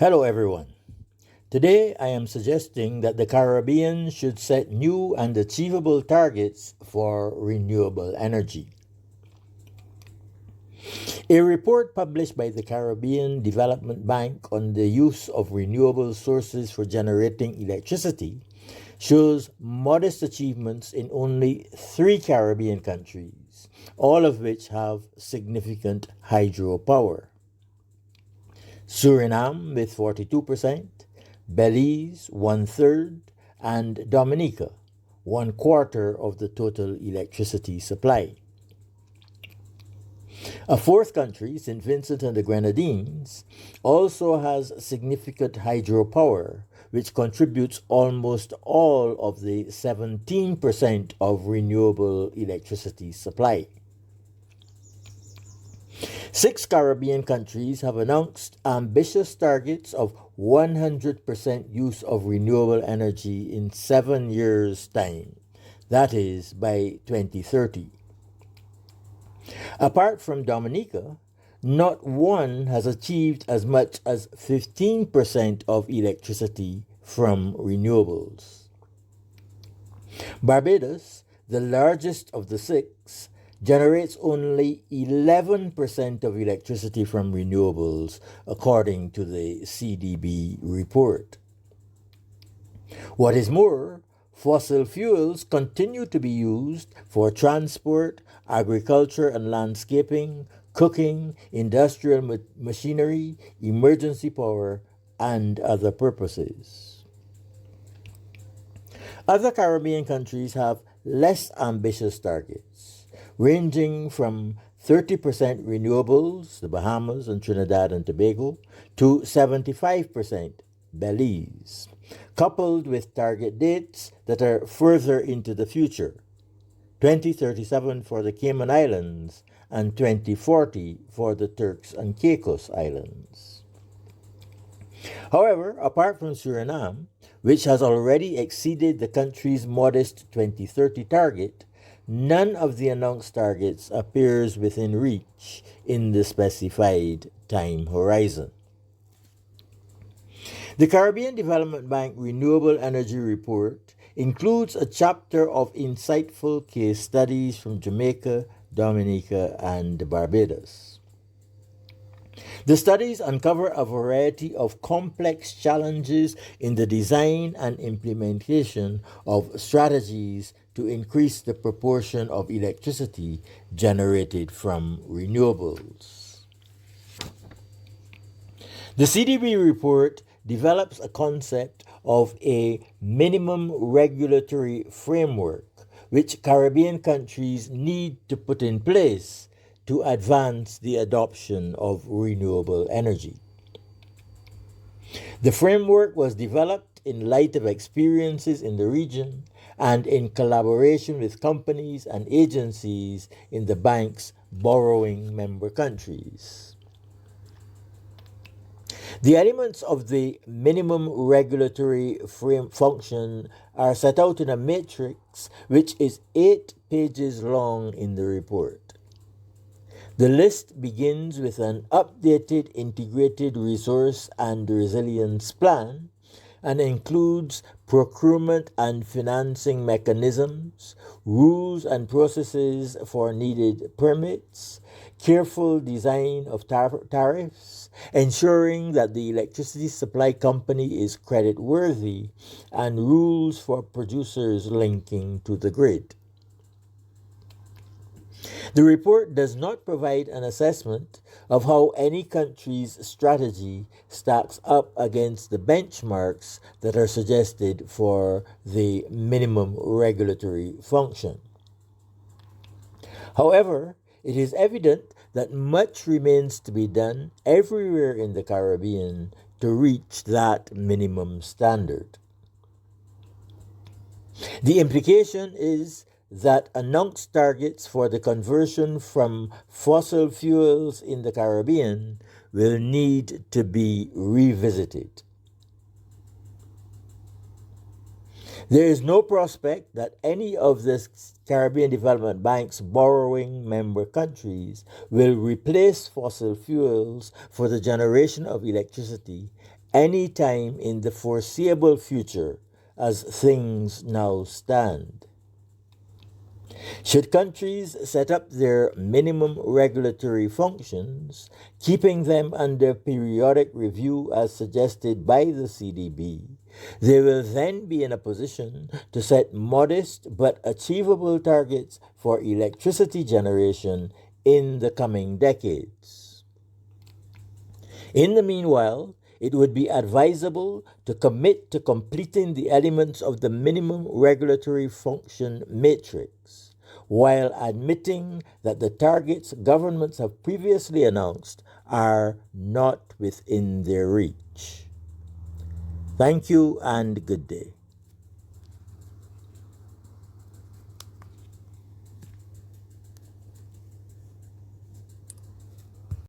Hello, everyone. Today, I am suggesting that the Caribbean should set new and achievable targets for renewable energy. A report published by the Caribbean Development Bank on the use of renewable sources for generating electricity shows modest achievements in only 3 Caribbean countries, all of which have significant hydropower. Suriname with 42%, Belize 1/3, and Dominica 1/4 of the total electricity supply. A fourth country, St. Vincent and the Grenadines, also has significant hydropower, which contributes almost all of the 17% of renewable electricity supply. 6 Caribbean countries have announced ambitious targets of 100% use of renewable energy in 7 years' time, that is, by 2030. Apart from Dominica, not one has achieved as much as 15% of electricity from renewables. Barbados, the largest of the 6, generates only 11% of electricity from renewables, according to the CDB report. What is more, fossil fuels continue to be used for transport, agriculture and landscaping, cooking, industrial machinery, emergency power, and other purposes. Other Caribbean countries have less ambitious targets, ranging from 30% renewables, the Bahamas and Trinidad and Tobago, to 75%, Belize, coupled with target dates that are further into the future, 2037 for the Cayman Islands and 2040 for the Turks and Caicos Islands. However, apart from Suriname, which has already exceeded the country's modest 2030 target, none of the announced targets appears within reach in the specified time horizon. The Caribbean Development Bank Renewable Energy Report includes a chapter of insightful case studies from Jamaica, Dominica, and Barbados. The studies uncover a variety of complex challenges in the design and implementation of strategies to increase the proportion of electricity generated from renewables. The CDB report develops a concept of a minimum regulatory framework which Caribbean countries need to put in place to advance the adoption of renewable energy. The framework was developed in light of experiences in the region and in collaboration with companies and agencies in the bank's borrowing member countries. The elements of the minimum regulatory function are set out in a matrix which is 8 pages long in the report. The list begins with an updated integrated resource and resilience plan and includes procurement and financing mechanisms, rules and processes for needed permits, careful design of tariffs, ensuring that the electricity supply company is creditworthy, and rules for producers linking to the grid. The report does not provide an assessment of how any country's strategy stacks up against the benchmarks that are suggested for the minimum regulatory function. However, it is evident that much remains to be done everywhere in the Caribbean to reach that minimum standard. The implication is that announced targets for the conversion from fossil fuels in the Caribbean will need to be revisited. There is no prospect that any of the Caribbean Development Bank's borrowing member countries will replace fossil fuels for the generation of electricity any time in the foreseeable future as things now stand. Should countries set up their minimum regulatory functions, keeping them under periodic review as suggested by the CDB, they will then be in a position to set modest but achievable targets for electricity generation in the coming decades. In the meanwhile, it would be advisable to commit to completing the elements of the minimum regulatory function matrix, while admitting that the targets governments have previously announced are not within their reach. Thank you and good day.